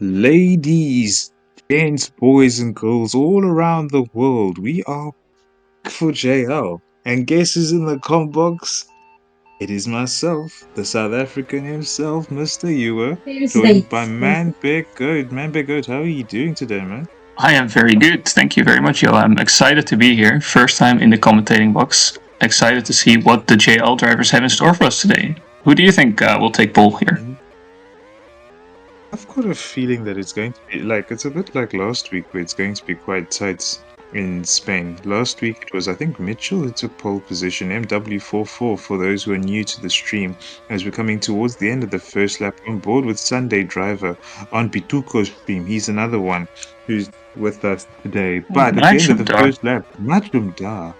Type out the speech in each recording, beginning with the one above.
Ladies, gents, boys, and girls all around the world, we are back for JL. And guess who's in the com box? It is myself, the South African himself, Mr. Ewer, joined by Manbeck Goat. Manbeck Goat, how are you doing today, man? I am very good. Thank you very much, Yo. I'm excited to be here. First time in the commentating box. Excited to see what the JL drivers have in store for us today. Who do you think will take pole here? I've got a feeling that it's going to be it's a bit like last week, where it's going to be quite tight in Spain. Last week it was, I think, Mitchell who took pole position, MW44 for those who are new to the stream, as we're coming towards the end of the first lap on board with Sunday Driver on Pituco's stream. He's another one who's with us today. But at the end of the Majumdar. first lap, Majumdar.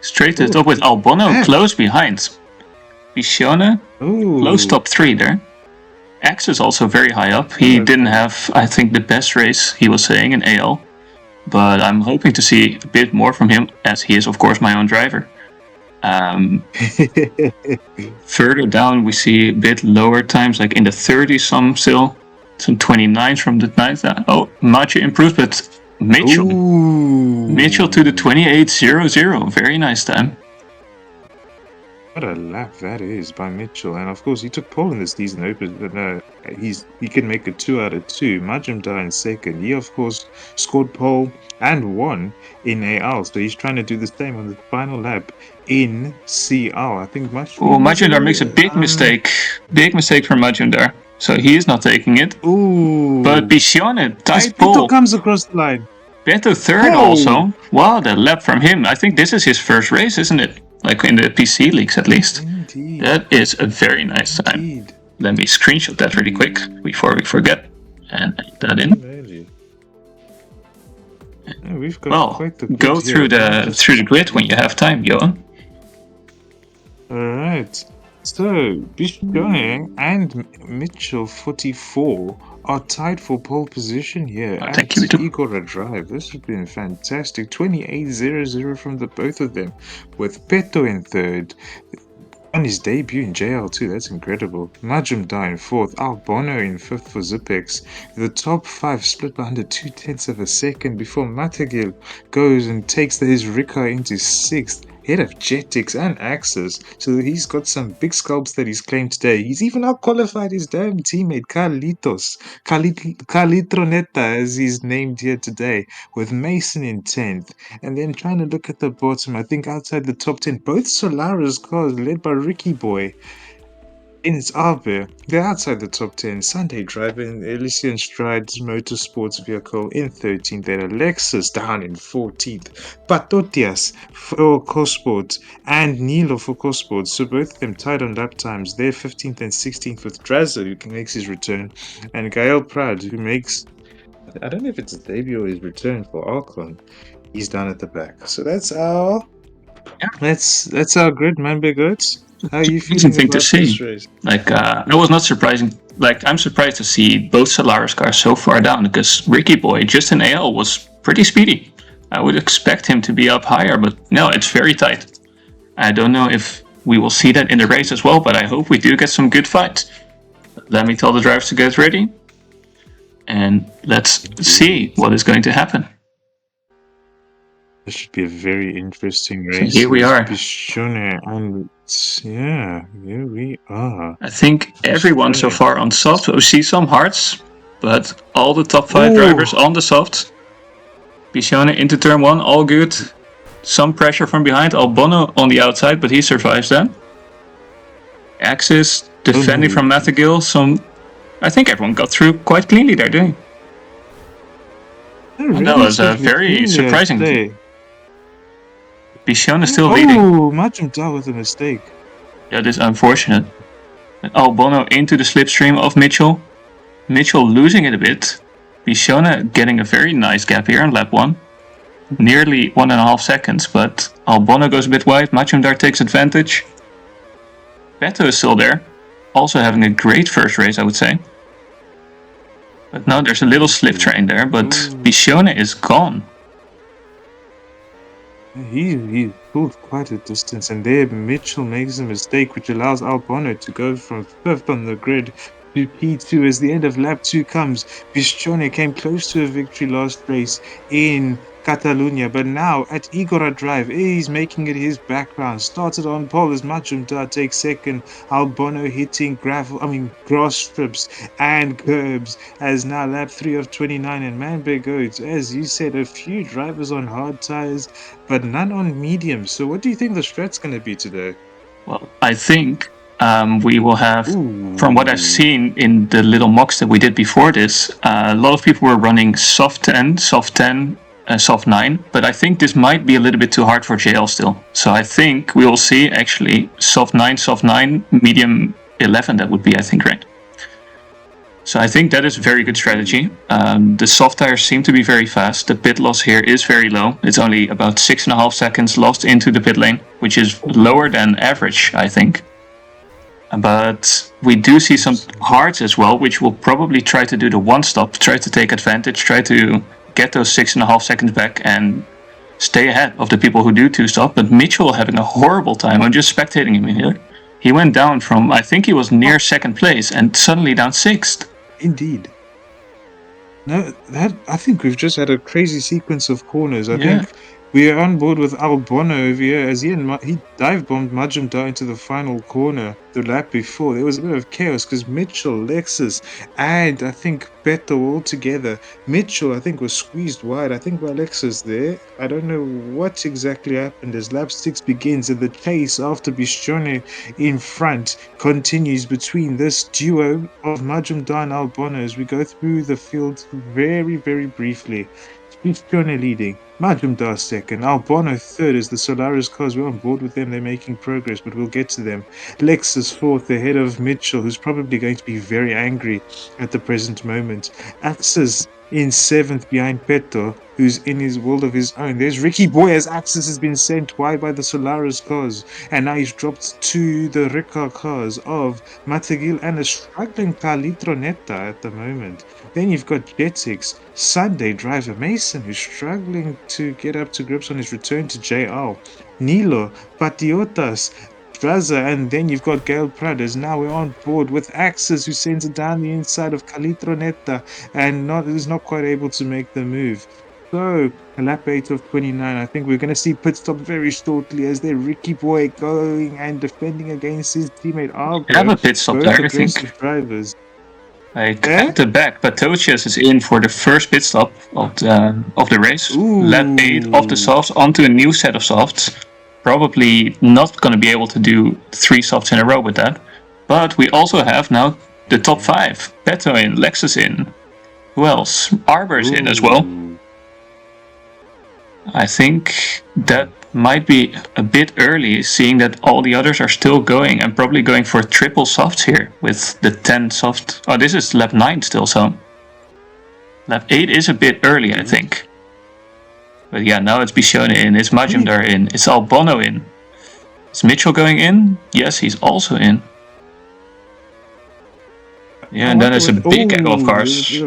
Straight to the top with Albono close behind. Visione, close top 3 there. X is also very high up. He didn't have, I think, the best race, he was saying, in AL. But I'm hoping to see a bit more from him, as he is, of course, my own driver. Further down, we see a bit lower times, like in the 30s some still. Some 29s from the 9th. Oh, Machi improved, but Mitchell. Ooh. Mitchell to the 28.00. Very nice time. What a lap that is by Mitchell. And of course, he took pole in the season open, but he can make it 2 out of 2. Majumdar in second. He, of course, scored pole and won in AL. So he's trying to do the same on the final lap in CL. I think Majumdar makes a big mistake. Big mistake from Majumdar. So he is not taking it. Ooh. But Visione, tight pole. comes across the line. Beto third also. Wow, the lap from him. I think this is his first race, isn't it? Like in the PC leagues at least. Indeed. That is a very nice time. Indeed. Let me screenshot that really quick before we forget and add that in. Yeah, we've got quite the go through the grid when you have time, Johan. Alright. So Visione and Mitchell 44 are tied for pole position here at Igora Drive. This has been fantastic. 28.00 from the both of them, with Peto in third. On his debut in JL2, that's incredible. Majumdar in fourth, Albono in fifth for Zipex. The top 5 split by under 0.2 of a second before Matagil goes and takes his Rika into sixth, head of Jetix and Axis. So he's got some big scalps that he's claimed today. He's even out-qualified his damn teammate Calitroneta, as he's named here today, with Mason in 10th. And then trying to look at the bottom, I think outside the top 10, both Solaris cars led by Ricky Boy in its Arbe, they're outside the top 10. Sunday Driver in Elysian Strides Motorsports vehicle in 13th. Then Alexis down in 14th. Patotias for Cosports and Nilo for Cosports. So both of them tied on lap times. They're 15th and 16th, with Drazer, who makes his return, and Gael Prad, who makes, I don't know if it's his debut or his return for Arcon. He's down at the back. So that's our grid, man, big goats. How are you feeling thing to see? This race? Like, it was not surprising. Like, I'm surprised to see both Solaris cars so far down, because Ricky Boy just in AL was pretty speedy. I would expect him to be up higher, but no, it's very tight. I don't know if we will see that in the race as well, but I hope we do get some good fights. Let me tell the drivers to get ready, and let's see what is going to happen. This should be a very interesting race. So here we are. And yeah, here we are. I think everyone so far on soft. We see some hards, but all the top 5 drivers on the soft. Visione into turn 1, all good. Some pressure from behind. Albono on the outside, but he survives that. Axis defending from Matagil. I think everyone got through quite cleanly there, didn't he? That was a very surprising thing. Visione is still leading. Oh, Majumdar with a mistake. That is unfortunate. Albono into the slipstream of Mitchell. Mitchell losing it a bit. Visione getting a very nice gap here on lap 1. Nearly 1.5 seconds, but Albono goes a bit wide. Majumdar takes advantage. Beto is still there. Also having a great first race, I would say. But now there's a little slip train there, but Visione is gone. He pulled quite a distance, and there Mitchell makes a mistake, which allows Albono to go from 5th on the grid to P2 as the end of lap 2 comes. Biscione came close to a victory last race in Catalunya, but now at Igora Drive, he's making it his background. Started on pole as Majumdar takes second. Albono hitting grass strips and curbs as now lap 3 of 29. And man, big oats, as you said, a few drivers on hard tires, but none on medium. So what do you think the strat's going to be today? Well, I think we will have, from what I've Ooh. seen in the little mocks that we did before this, a lot of people were running soft 10, soft 10, soft 9, but I think this might be a little bit too hard for JL still. So I think we will see actually soft 9, medium 11, that would be, I think, right? So I think that is a very good strategy. The soft tires seem to be very fast. The pit loss here is very low. It's only about 6.5 seconds lost into the pit lane, which is lower than average, I think. But we do see some hards as well, which will probably try to do the one stop, try to take advantage, try to get those 6.5 seconds back and stay ahead of the people who do two stop. But Mitchell having a horrible time. I'm just spectating him here. He went down from, I think he was near second place and suddenly down sixth. Indeed. No, that I think we've just had a crazy sequence of corners. I think we are on board with Albono over here as he dive bombed Majumdar into the final corner the lap before. There was a bit of chaos because Mitchell, Lexus, and I think Beto all together. Mitchell, I think, was squeezed wide. I think by Lexus there. I don't know what exactly happened as lap 6 begins and the chase after Biscione in front continues between this duo of Majumdar and Albono as we go through the field very, very briefly. Biscione leading, Majumdar second, Albono third as the Solaris cars, we're on board with them, they're making progress, but we'll get to them. Lexus fourth ahead of Mitchell, who's probably going to be very angry at the present moment. Axis in seventh behind Peto, who's in his world of his own. There's Ricky Boy as Axis has been sent wide by the Solaris cars, and now he's dropped to the Ricard cars of Matagil and a struggling Calitronetta at the moment. Then you've got Jetix, Sunday driver Mason, who's struggling to get up to grips on his return to JR. Nilo, Patiotas, Draza, and then you've got Gail Pradas. Now we're on board with Axis, who sends it down the inside of Calitronetta and is not quite able to make the move. So, lap 8 of 29. I think we're going to see pit stop very shortly as they're Ricky Boy going and defending against his teammate Have Arbro. a pit stop Both there, I aggressive think. drivers. Like Eh? at the back, Patocius is in for the first pit stop of the race. Lap 8 of the Ooh. softs onto a new set of softs. Probably not going to be able to do 3 softs in a row with that. But we also have now the top 5. Peto in, Lexus in. Who else? Arbor's in as well. Ooh. I think that might be a bit early, seeing that all the others are still going and probably going for triple softs here with the 10 soft. Oh, this is lap 9 still, so lap 8 is a bit early, I think. But yeah, now it's Biscione in, it's Majumdar in, it's Albono in. Is Mitchell going in? Yes, he's also in. Yeah, and then there's a big echo of cars.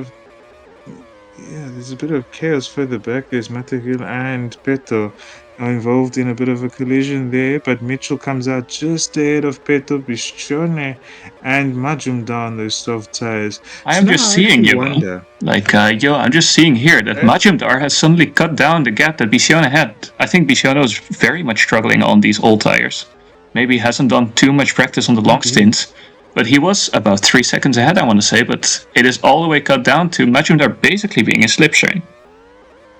There's a bit of chaos further back. There's Matagil and Peto are involved in a bit of a collision there, but Mitchell comes out just ahead of Peto, Biscione, and Majumdar on those soft tires. I am just seeing, wonder. I'm just seeing here that Majumdar has suddenly cut down the gap that Biscione had. I think Biscione is very much struggling on these old tires. Maybe he hasn't done too much practice on the long stints. But he was about 3 seconds ahead, I want to say, but it is all the way cut down to Majumdar basically being a slipstream.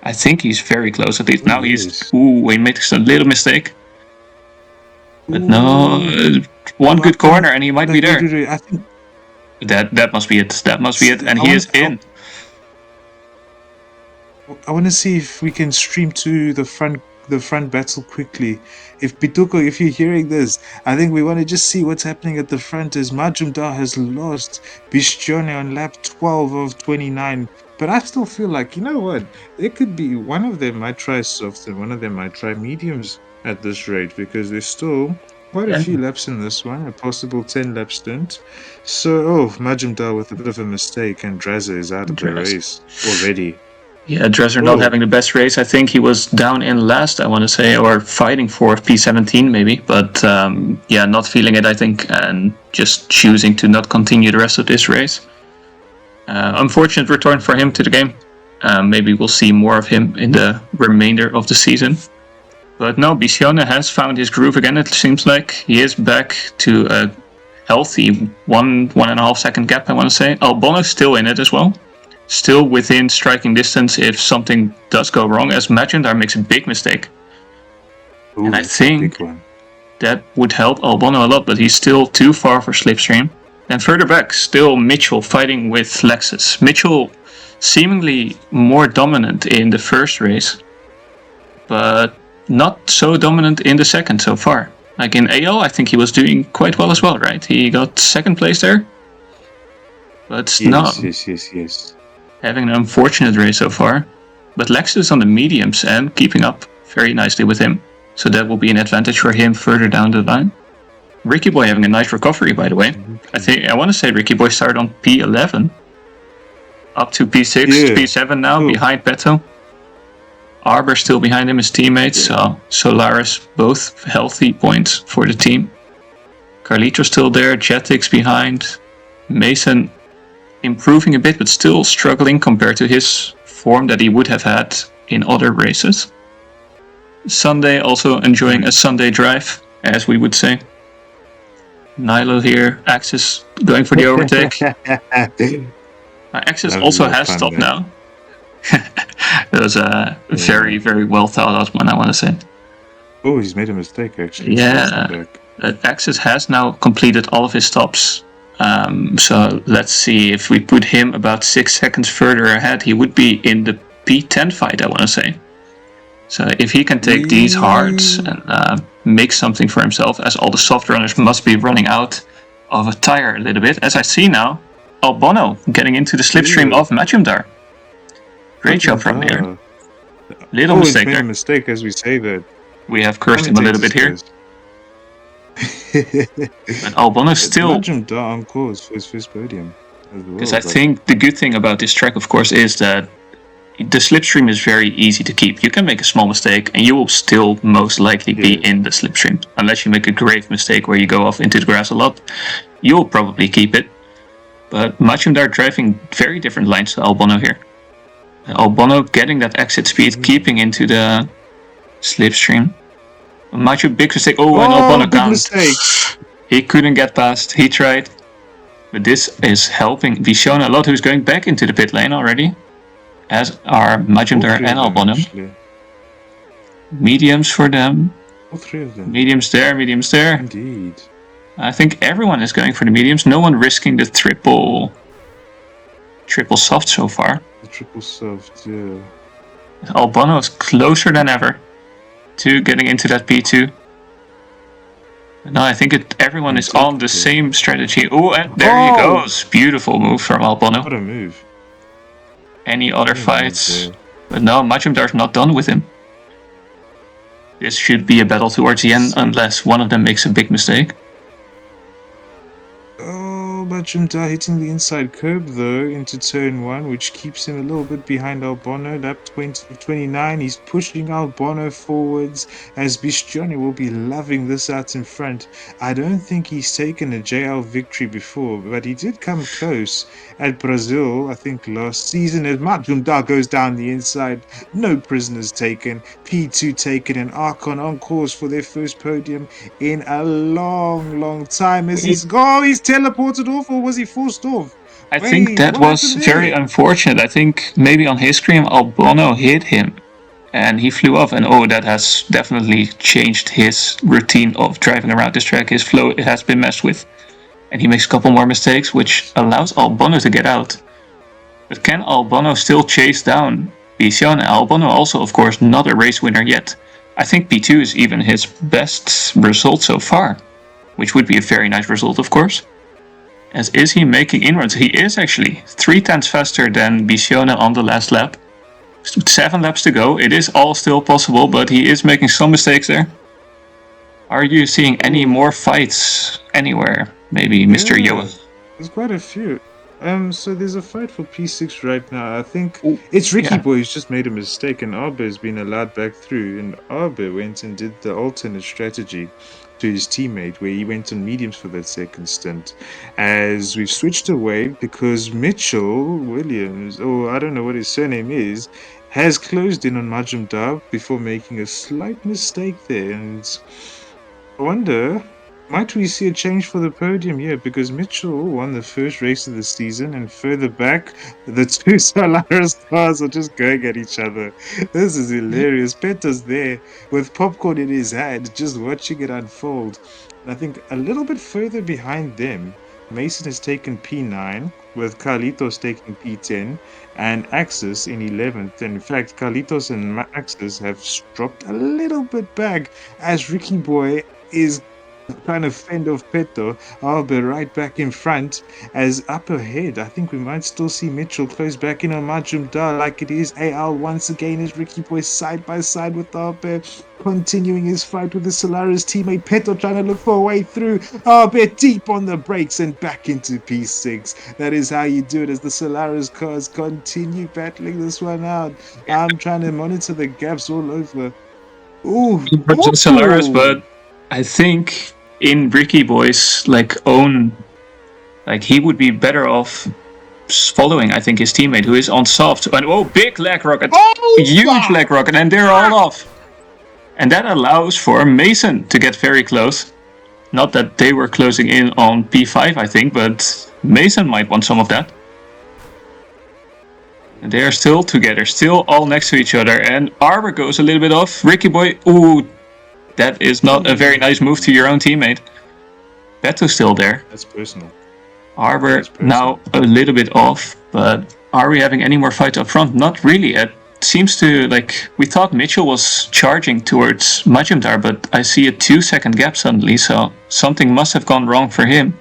I think he's very close at least. Now he's... Ooh, he makes a little mistake. But no, one good corner and he might be there. I think that must be it. That must be it. And he is in. I want to see if we can stream to the front battle quickly. If Pituko, if you're hearing this, I think we want to just see what's happening at the front as Majumdar has lost Biscione on lap 12 of 29. But I still feel like, you know what, there could be one of them might try softs and one of them might try mediums at this rate because there's still quite a few laps in this one, a possible 10 lap stint. So, Majumdar with a bit of a mistake and Draza is out of the race already. Yeah, Dresser not having the best race. I think he was down in last, I want to say, or fighting for P17 maybe. But not feeling it, I think, and just choosing to not continue the rest of this race. Unfortunate return for him to the game. Maybe we'll see more of him in the remainder of the season. But no, Bicione has found his groove again, it seems like. He is back to a healthy 1.5 second gap, I want to say. Albonno's still in it as well. Still within striking distance if something does go wrong, as Majendar makes a big mistake. Ooh, and I think that would help Albonno a lot, but he's still too far for Slipstream. And further back, still Mitchell fighting with Lexus. Mitchell seemingly more dominant in the first race, but not so dominant in the second so far. Like in AL, I think he was doing quite well as well, right? He got second place there. But yes. Having an unfortunate race so far. But Lexus on the mediums and keeping up very nicely with him. So that will be an advantage for him further down the line. Ricky Boy having a nice recovery, by the way. I want to say Ricky Boy started on P11. Up to P6, P7 now, behind Beto. Arbor still behind him, his teammates. So Solaris, both healthy points for the team. Carlito still there, Jetix behind. Mason improving a bit, but still struggling compared to his form that he would have had in other races. Sunday also enjoying a Sunday drive, as we would say. Nilo here, Axis going for the overtake. Axis also has stopped now. That was a very, very well thought out one, I want to say. Oh, he's made a mistake actually. Yeah, Axis has now completed all of his stops. So let's see, if we put him about 6 seconds further ahead, he would be in the P10 fight, I want to say. So if he can take these hards and make something for himself, as all the soft runners must be running out of a tire a little bit, as I see now, Albonno getting into the slipstream of Majumdar. Great job from here. Little mistake there. Made a mistake as we say that. We have cursed him a little bit here. But Albonno still Majumdar on course for his first podium as well. Because I think the good thing about this track, of course, is that the slipstream is very easy to keep. You can make a small mistake and you will still most likely be in the slipstream. Unless you make a grave mistake where you go off into the grass a lot, you'll probably keep it. But Majumdar driving very different lines to Albonno here. Albonno getting that exit speed, keeping into the slipstream. Majum, big mistake. And Albonno can't. He couldn't get past. He tried. But this is helping Bicione a lot, who's going back into the pit lane already. As are Majumdar and Albonno. Mediums for them. All three of them. Mediums there. Indeed. I think everyone is going for the mediums. No one risking the triple soft so far. The triple soft, yeah. Albonno is closer than ever to getting into that P2. No, I think everyone is on the same strategy. Oh, and there he goes. Beautiful move from Albonno. What a move. Any other fights? But no, Majumdar's not done with him. This should be a battle towards the end, unless one of them makes a big mistake. Majumdar hitting the inside curb though into turn 1, which keeps him a little bit behind Albonno. Lap 29, he's pushing Albonno forwards as Bicione will be loving this out in front. I don't think he's taken a JL victory before, but he did come close at Brazil, I think last season, as Majumdar goes down the inside. No prisoners taken, P2 taken, and Archon on course for their first podium in a long time. As he's teleported off, or was he forced off? I think that was very unfortunate. I think maybe on his screen Albonno hit him and he flew off, and that has definitely changed his routine of driving around this track. His flow has been messed with, and he makes a couple more mistakes, which allows Albonno to get out. But can Albonno still chase down Bicione? Albonno also, of course, not a race winner yet. I think P2 is even his best result so far, which would be a very nice result, of course. As is he making inroads? He is actually 3/10 faster than Bicione on the last lap. 7 laps to go. It is all still possible, but he is making some mistakes there. Are you seeing any more fights anywhere? Maybe Mr. Yoa? There's quite a few. So there's a fight for P6 right now. I think Oh, it's Ricky yeah. Boy who's just made a mistake, and Arbe has been allowed back through. And Arbe went and did the alternate strategy to his teammate, where he went on mediums for that second stint. As we've switched away because Mitchell Williams, or I don't know what his surname is, has closed in on Majum Dab before making a slight mistake there. And I wonder, might we see a change for the podium here? Because Mitchell won the first race of the season, and further back, the two Solaris cars are just going at each other. This is hilarious. Peto's there with popcorn in his hand, just watching it unfold. And I think a little bit further behind them, Mason has taken P9, with Carlitos taking P10, and Axis in 11th. And in fact, Carlitos and Axis have dropped a little bit back as Ricky Boy is trying to fend off Peto. I'll be right back in front. As up ahead, I think we might still see Mitchell close back in on Majum Dar like it is. AL once again is Ricky Boy side by side with Arbe, continuing his fight with the Solaris teammate Peto trying to look for a way through. Arbe deep on the brakes and back into P6. That is how you do it as the Solaris cars continue battling this one out. I'm trying to monitor the gaps all over. Ooh, Not just Solaris, but I think in Ricky Boy's like own, like he would be better off following. I think his teammate who is on soft. And oh, big leg rocket, huge leg rocket, and they're all off. And that allows for Mason to get very close. Not that they were closing in on P5, I think, but Mason might want some of that. And they are still together, still all next to each other. And Arbor goes a little bit off. Ricky Boy, ooh, that is not a very nice move to your own teammate. Beto's still there. That's personal. Arbor now a little bit off, but are we having any more fights up front? Not really. It seems to, like, we thought Mitchell was charging towards Majumdar, but I see a 2-second gap suddenly, so something must have gone wrong for him.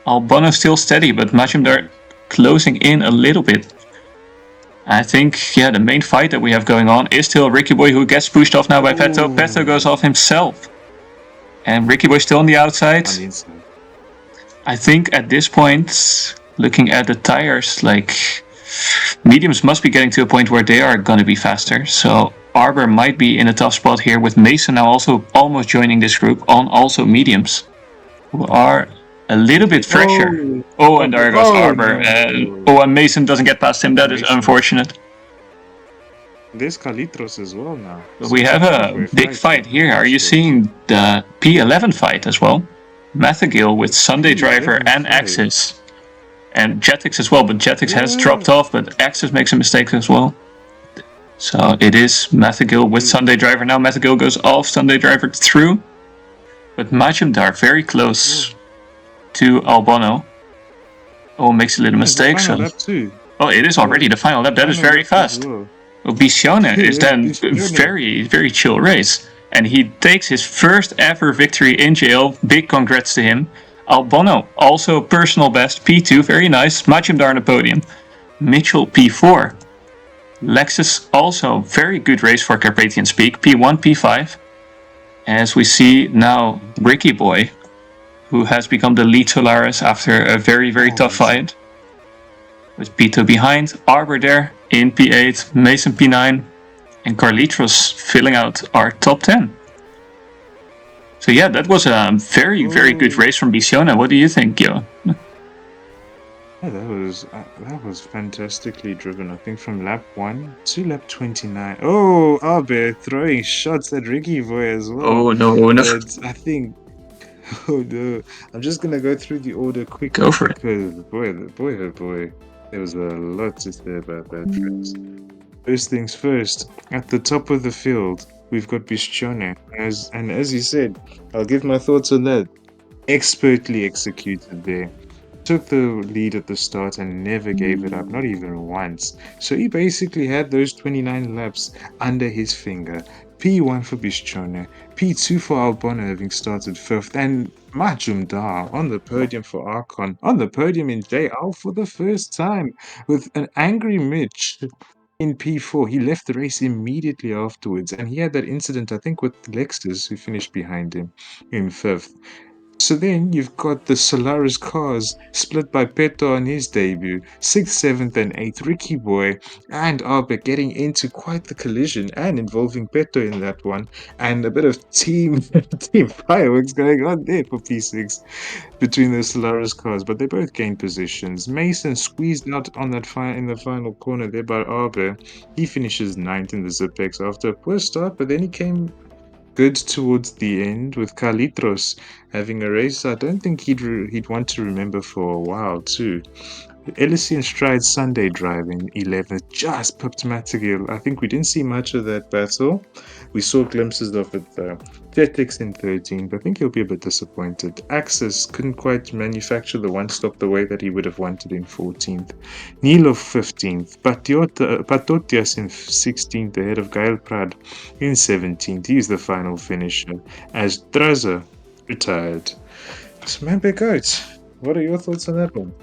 Albano still steady, but Majumdar closing in a little bit. I think, yeah, the main fight that we have going on is still Ricky Boy, who gets pushed off now by Peto. Peto goes off himself. And Ricky Boy still on the outside. I think at this point, looking at the tires, like, mediums must be getting to a point where they are going to be faster. So Arbor might be in a tough spot here, with Mason now also almost joining this group on also mediums, who are a little bit fresher. And there goes Arbor. No. And Mason doesn't get past him. That is unfortunate. There's Kalitros as well now. But we have a big fight here. Are you seeing the P11 fight as well? Mathagil with Sunday Driver and Axis. And Jetix as well, but Jetix has dropped off, but Axis makes a mistake as well. So it is Mathagil with Sunday Driver. Now Mathagil goes off, Sunday Driver through. But Majumdar very close to Albano. Oh, makes a little mistake. So, it is already the final lap. That is very fast. Bishone is then very, very chill race. And he takes his first ever victory in jail. Big congrats to him. Albano, also personal best, P2, very nice. Majumdar on the podium. Mitchell, P4. Lexus, also very good race for Carpathian Peak, P1, P5. As we see now, Ricky Boy, who has become the lead Solaris after a very, very tough fight. With P2 behind, Arbor there in P8, Mason P9, and Carlitos filling out our top 10. So yeah, that was a very, very good race from Bisiona. What do you think, Yo? Yeah, that was fantastically driven. I think from lap 1 to lap 29. Oh, Arbe throwing shots at Ricky Boy as well. Oh no. But I think, oh no, I'm just gonna go through the order quickly. Go for it. Because boy, there was a lot to say about that, friends. First things first, at the top of the field, we've got Bishone. As you said, I'll give my thoughts on that. Expertly executed there. Took the lead at the start and never gave it up, not even once. So he basically had those 29 laps under his finger. P1 for Bishone, P2 for Albano having started 5th, and Majumdar on the podium for Archon, on the podium in JL for the first time, with an angry Mitch in P4. He left the race immediately afterwards, and he had that incident, I think, with Lexus, who finished behind him in 5th. So then you've got the Solaris cars split by Peto on his debut, 6th, 7th, and 8th, Ricky Boy and Albert getting into quite the collision and involving Peto in that one, and a bit of team team fireworks going on there for P6 between the Solaris cars, but they both gained positions. Mason squeezed out on that in the final corner there by Albert. He finishes 9th in the Zipex after a poor start, but then he came good towards the end with Carlitos having a race I don't think he'd want to remember for a while too. Elysian Stride Sunday Drive in 11th just pipped Matagill. I think we didn't see much of that battle. We saw glimpses of it though. Jetix in 13th. I think he'll be a bit disappointed. Axis couldn't quite manufacture the one stop the way that he would have wanted in 14th. Nilo 15th. Patotias in 16th ahead of Gael Prad in 17th. He's the final finisher as Draza retired. So Mambe Goat, what are your thoughts on that one?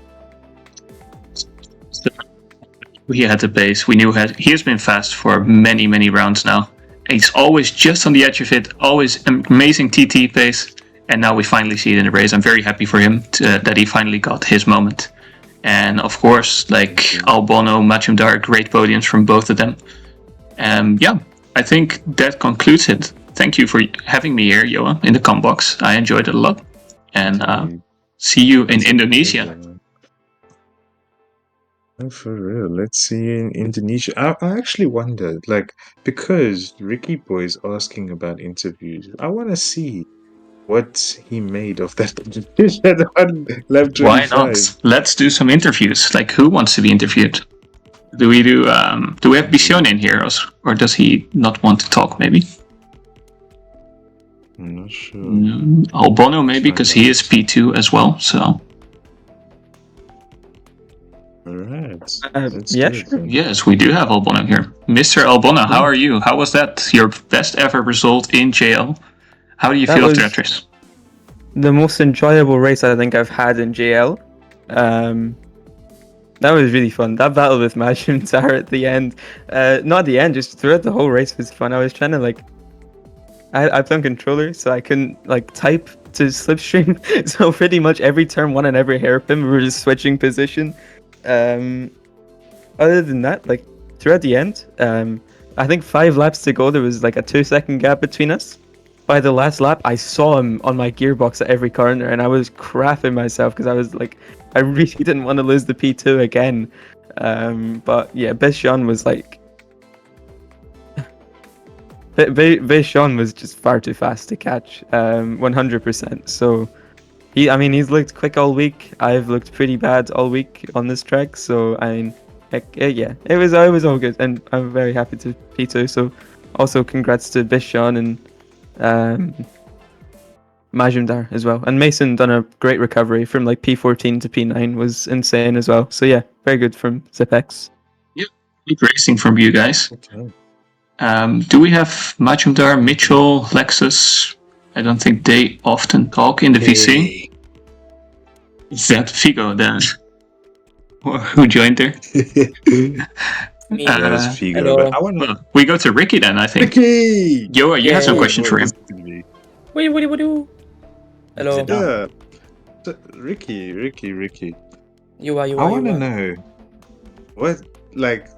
We had the pace. We knew he has been fast for many, many rounds now. He's always just on the edge of it, always amazing TT pace. And now we finally see it in the race. I'm very happy for him that he finally got his moment. And of course, like Albono, Machimdar, great podiums from both of them. Yeah, I think that concludes it. Thank you for having me here, Johan, in the Combox. I enjoyed it a lot. And see you in Indonesia. Oh, for real. Let's see in Indonesia. I actually wondered, like, because Ricky Boy's asking about interviews, I want to see what he made of that competition on lap 25. Why not? Let's do some interviews. Like, who wants to be interviewed? Do we have Bishon in here, or does he not want to talk? Maybe. I'm not sure. Albono maybe, because he is P2 as well. So. Alright. Yeah, sure. Yes, we do have Albono here. Mr. Albono, how are you? How was that? Your best ever result in JL? How do you feel after that race? The most enjoyable race I think I've had in JL. That was really fun. That battle with Majim Tar at the end. Not at the end, just throughout the whole race was fun. I was trying to I play on controller, so I couldn't type to slipstream. So pretty much every turn one and every hairpin, we were just switching position. Other than that, throughout the end, I think 5 laps to go, there was a 2-second gap between us. By the last lap, I saw him on my gearbox at every corner, and I was crapping myself because I was I really didn't want to lose the P2 again. But yeah, Bishon was Bishon was just far too fast to catch, 100%. So he's looked quick all week. I've looked pretty bad all week on this track. So yeah, it was all good, and I'm very happy to P2. So also congrats to Bishon and Majimdar as well. And Mason done a great recovery from P14 to P9 was insane as well. So yeah, very good from Zipex. Yeah, good racing from you guys. Okay. Do we have Majimdar, Mitchell, Lexus? I don't think they often talk in the VC. Is that Figo then? Who joined there? That was Figo. But we go to Ricky then, I think. Ricky! Yo, you have some questions for him. What? Hello. Yeah. So, Ricky. You are. I want to know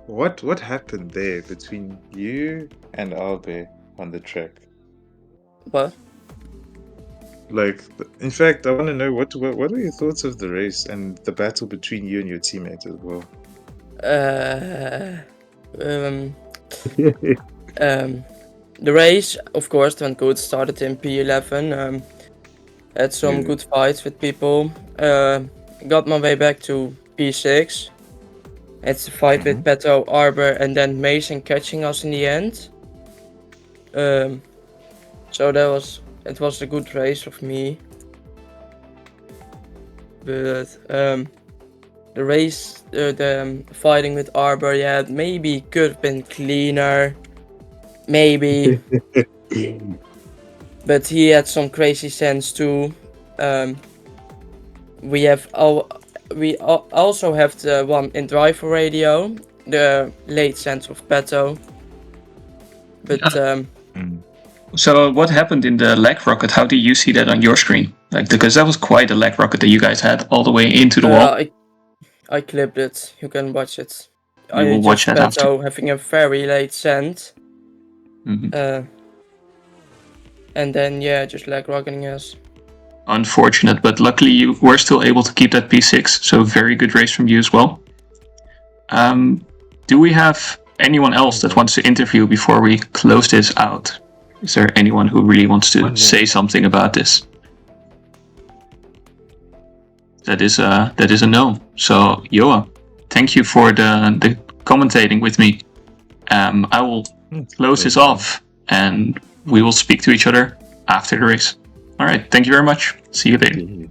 what happened there between you and Albe on the track. What? In fact, I want to know what are your thoughts of the race and the battle between you and your teammate as well. The race, of course, went good. Started in P11. Had some good fights with people. Got my way back to P6. Had a fight with Beto, Arbor, and then Mason catching us in the end. So it was a good race of me. But the race, the fighting with Arbor, yeah, maybe could have been cleaner. Maybe. But he had some crazy sense too. We also have the one in driver radio, the late sense of Beto. But So what happened in the leg rocket? How do you see that on your screen? Like, because that was quite a leg rocket that you guys had all the way into the wall. I clipped it. You can watch it. We will watch that after. Beto having a very late send. Mhm. And then just leg rocketing us. Unfortunate, but luckily you were still able to keep that P6, so very good race from you as well. Do we have anyone else that wants to interview before we close this out? Is there anyone who really wants to say something about this? That is a no. So Joa, thank you for the commentating with me. I will close this off, and we will speak to each other after the race. All right, thank you very much. See you later.